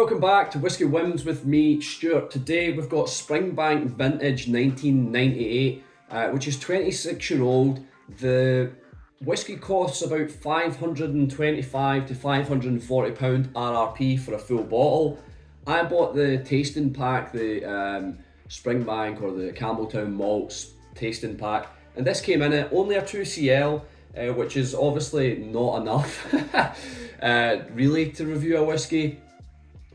Welcome back to Whisky Whims with me, Stuart. Today we've got Springbank Vintage 1998, which is 26-year-old. The whisky costs about £525 to £540 RRP for a full bottle. I bought the tasting pack, the Springbank or the Campbelltown Malts tasting pack, and this came in at only a 2cl, which is obviously not enough really to review a whisky.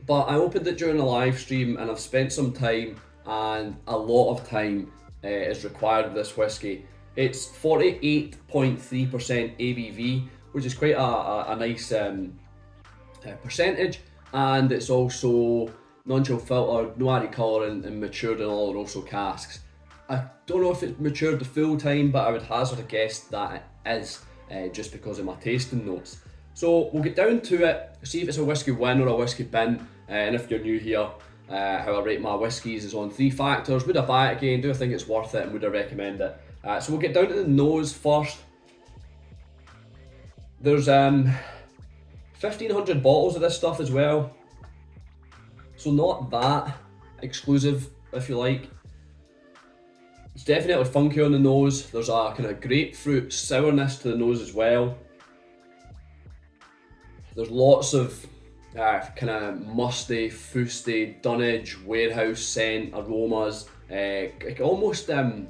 But I opened it during a live stream and I've spent some time, and a lot of time is required of this whisky. It's 48.3% ABV, which is quite a nice percentage, and it's also non-chill filtered, no added colour, and matured in Oloroso casks. I don't know if it's matured the full time, but I would hazard a guess that it is, just because of my tasting notes. So we'll get down to it, see if it's a Whisky Win or a Whisky Bin, and if you're new here, how I rate my whiskies is on 3 factors. Would I buy it again? Do I think it's worth it? And would I recommend it? So we'll get down to the nose first. There's 1,500 bottles of this stuff as well, so not that exclusive, if you like. It's definitely funky on the nose. There's a kind of grapefruit sourness to the nose as well. There's lots of kind of musty, fusty, dunnage, warehouse scent, aromas. Almost, I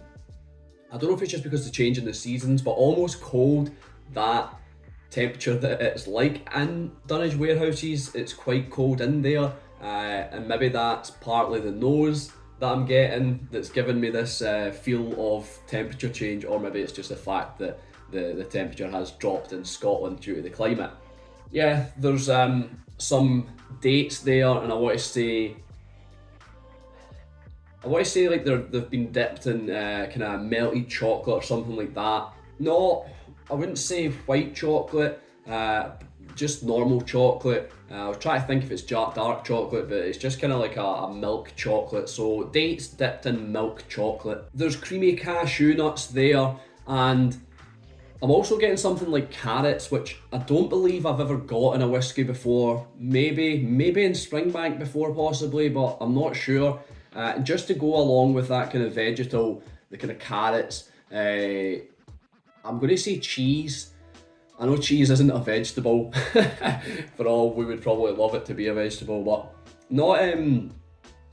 don't know if it's just because of the change in the seasons, but almost cold, that temperature that it's like in dunnage warehouses. It's quite cold in there, and maybe that's partly the nose that I'm getting that's giving me this feel of temperature change, or maybe it's just the fact that the temperature has dropped in Scotland due to the climate. Yeah, there's some dates there, and I want to say like they've been dipped in kind of melted chocolate or something like that. No, I wouldn't say white chocolate, just normal chocolate. I was trying to think if it's dark chocolate, but it's just kind of like a milk chocolate. So dates dipped in milk chocolate. There's creamy cashew nuts there, and I'm also getting something like carrots, which I don't believe I've ever got in a whisky before. Maybe in Springbank before possibly, but I'm not sure. Just to go along with that kind of vegetal, the kind of carrots, I'm going to say cheese. I know cheese isn't a vegetable, for all we would probably love it to be a vegetable, but not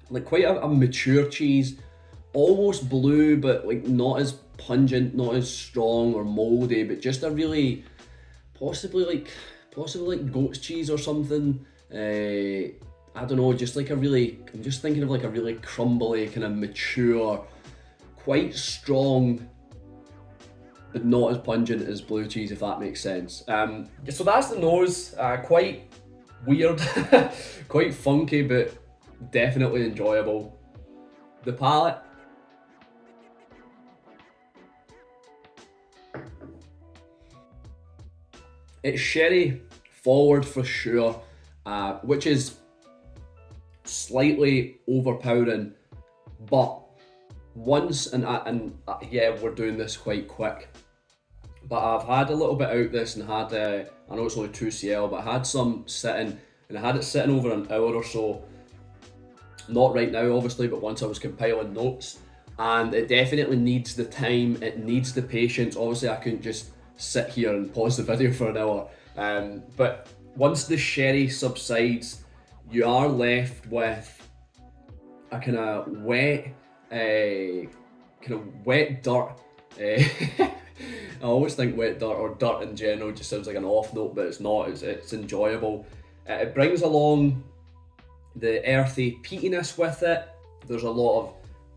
like quite a mature cheese, almost blue, but like not as pungent, not as strong or moldy, but just a really possibly like goat's cheese or something. I don't know, just like I'm just thinking of like a really crumbly, kind of mature, quite strong, but not as pungent as blue cheese, if that makes sense. So that's the nose. Quite weird, quite funky, but definitely enjoyable. The palate. It's sherry forward for sure, which is slightly overpowering, but once, yeah, we're doing this quite quick, but I've had a little bit out this and had, I know it's only 2cl, but I had some sitting, and I had it sitting over an hour or so. Not right now obviously, but once I was compiling notes, and it definitely needs the time, it needs the patience. Obviously I couldn't just sit here and pause the video for an hour, but once the sherry subsides, you are left with a kind of wet dirt. I always think wet dirt or dirt in general just sounds like an off note, but it's not. It's enjoyable. It brings along the earthy peatiness with it. There's a lot of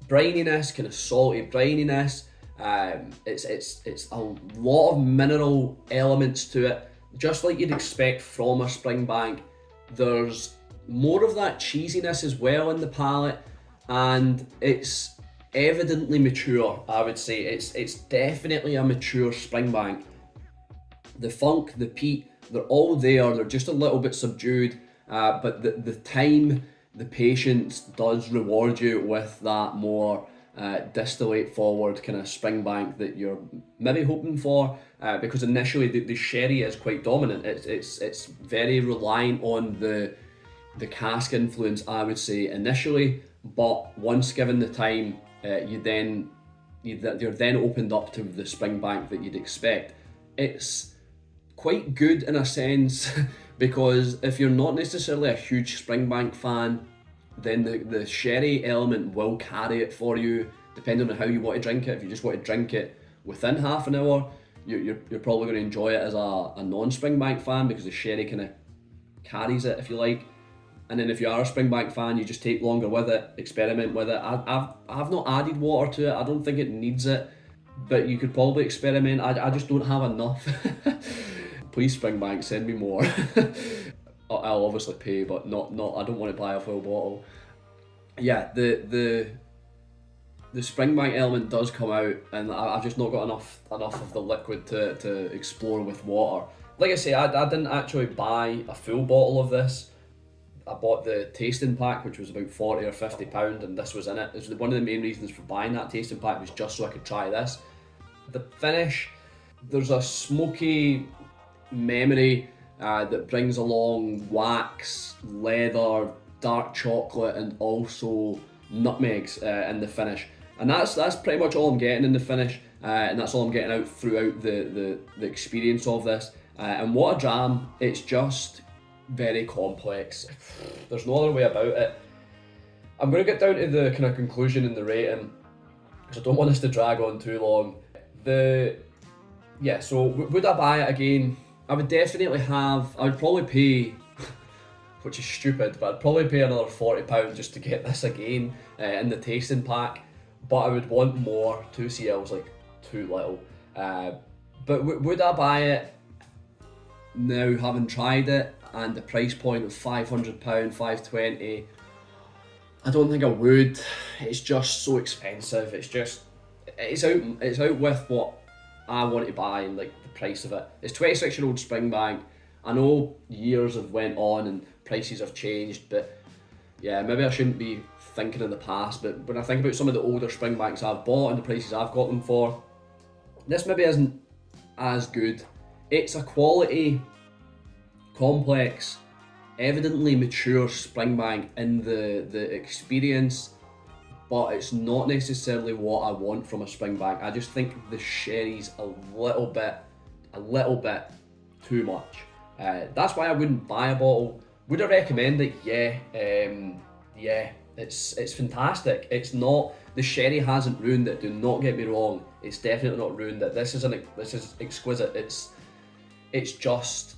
brininess, kind of salty brininess. It's a lot of mineral elements to it, just like you'd expect from a Springbank. There's more of that cheesiness as well in the palate, and it's evidently mature. I would say it's definitely a mature Springbank. The funk, the peat, they're all there. They're just a little bit subdued, but the time, the patience does reward you with that more distillate forward kind of Springbank that you're maybe hoping for, because initially the sherry is quite dominant. It's very reliant on the the cask influence, I would say, initially, but once given the time, you're then opened up to the Springbank that you'd expect. It's quite good in a sense because if you're not necessarily a huge Springbank fan, then the sherry element will carry it for you, depending on how you want to drink it. If you just want to drink it within half an hour, you're probably going to enjoy it as a non-Springbank fan because the sherry kind of carries it, if you like. And then if you are a Springbank fan, you just take longer with it, experiment with it. I've not added water to it. I don't think it needs it, but you could probably experiment. I just don't have enough. Please, Springbank, send me more. I'll obviously pay, but not. I don't want to buy a full bottle. Yeah, the Springbank element does come out, and I've just not got enough of the liquid to explore with water. Like I say, I didn't actually buy a full bottle of this. I bought the tasting pack, which was about £40 or £50, and this was in it. It was one of the main reasons for buying that tasting pack, was just so I could try this. The finish, there's a smoky memory that brings along wax, leather, dark chocolate, and also nutmegs in the finish. And that's pretty much all I'm getting in the finish, and that's all I'm getting out throughout the experience of this. And what a dram! It's just very complex. There's no other way about it. I'm going to get down to the kind of conclusion and the rating, because I don't want this to drag on too long. So would I buy it again? I would definitely I would probably pay, which is stupid, but I'd probably pay another £40 just to get this again in the tasting pack. But I would want more. 2cl was like too little. But would I buy it now, having tried it, and the price point of £500, £520? I don't think I would. It's just so expensive. It's out with what I want to buy and like the price of it. It's 26-year-old Springbank. I know years have went on and prices have changed, but yeah, maybe I shouldn't be thinking of the past. But when I think about some of the older Springbanks I've bought and the prices I've got them for, this maybe isn't as good. It's a quality, complex, evidently mature Springbank in the experience, but it's not necessarily what I want from a Springbank. I just think the sherry's a little bit too much. That's why I wouldn't buy a bottle. Would I recommend it? Yeah, it's fantastic. It's not, the sherry hasn't ruined it. Do not get me wrong. It's definitely not ruined it. This is exquisite. It's just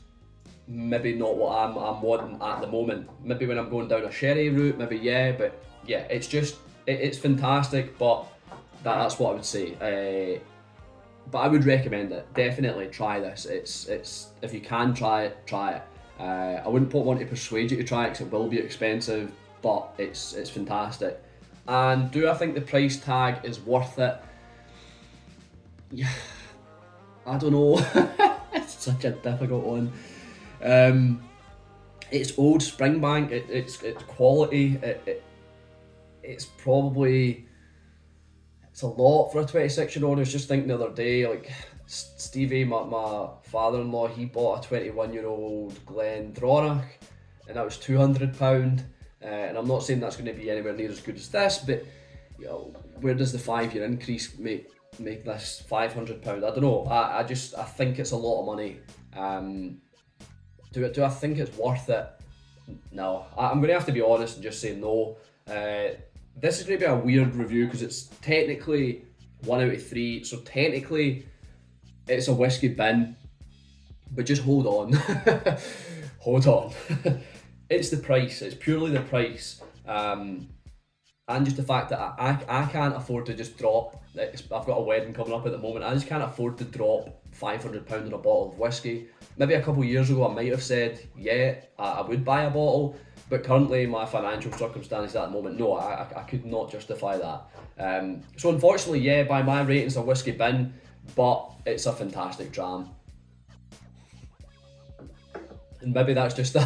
maybe not what I'm wanting at the moment. Maybe when I'm going down a sherry route, maybe yeah, but yeah, it's fantastic, but that's what I would say. But I would recommend it. Definitely try this. It's if you can try it, try it. I wouldn't want to persuade you to try it because it will be expensive, but it's fantastic. And do I think the price tag is worth it? Yeah, I don't know. It's such a difficult one. It's old Springbank. It's quality. It's probably, it's a lot for a 26-year-old. I was just thinking the other day, like Stevie, my father-in-law, he bought a 21-year-old Glendronach, and that was £200. And I'm not saying that's going to be anywhere near as good as this, but you know, where does the 5-year increase make this £500? I don't know. I think it's a lot of money. Do I think it's worth it? No. I'm going to have to be honest and just say no. This is going to be a weird review because it's technically 1 out of 3, so technically it's a whiskey bin, but just hold on. Hold on. It's the price. It's purely the price, and just the fact that I can't afford to just drop. I've got a wedding coming up at the moment. I just can't afford to drop £500 on a bottle of whiskey. Maybe a couple of years ago I might have said, yeah, I would buy a bottle, but currently my financial circumstances at the moment, no, I could not justify that. So unfortunately, yeah, by my ratings, a whiskey bin, but it's a fantastic dram. And maybe that's just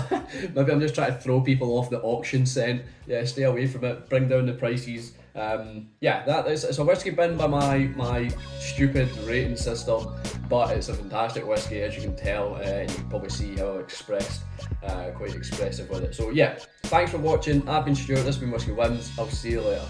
maybe I'm just trying to throw people off the auction scent. Yeah, stay away from it, bring down the prices. Yeah, it's a whiskey bin by my stupid rating system, but it's a fantastic whiskey, as you can tell, and you can probably see how I've expressed, quite expressive with it. So yeah, thanks for watching. I've been Stuart, this has been Whisky Wins. I'll see you later.